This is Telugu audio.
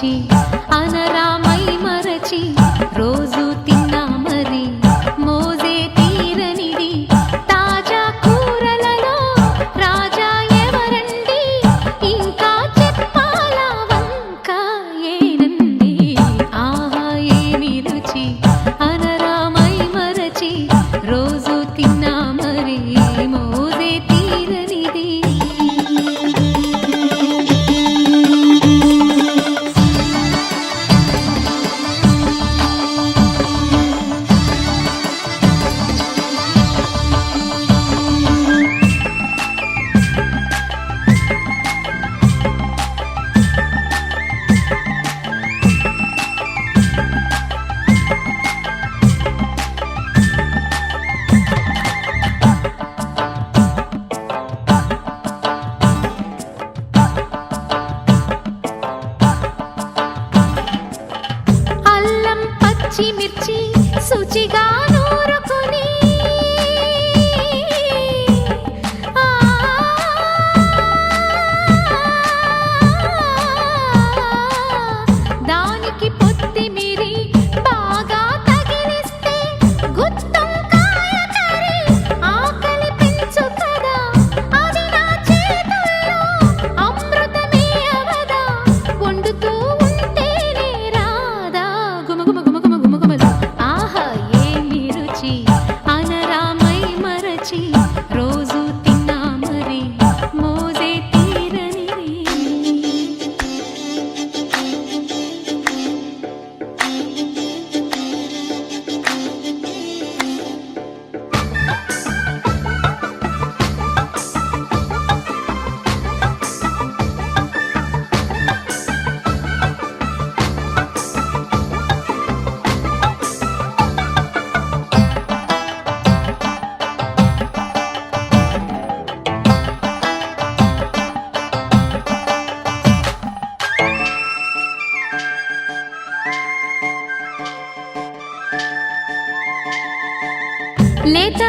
రుచి అనరామై మరచి రోజు తిన్నా మరి మోజే తీరనిది తాజా కూరలలో రాజా ఎవరండి ఇంకా చెప్పాలా వంక ఏనండి ఆహా ఏమి రుచి అనరామై మరచి రోజు తిన్నా మరి మోజే తీరనిది మిర్చి శుచిగా నూరుకుని దానికి కొత్తిమీరి బాగా తగిలిస్తే గుత్తొంకాయ కర్రీ ఆకలి పెంచు కదా అది నా చేతుల్లో అమృతమే అవదా వండుతూ ఉంటేనే రాదా గుమగుమ ఆహా ఏమి రుచి అనరామై మరచి రోజు తిన్నా మరి మోజే తీరనిది లేత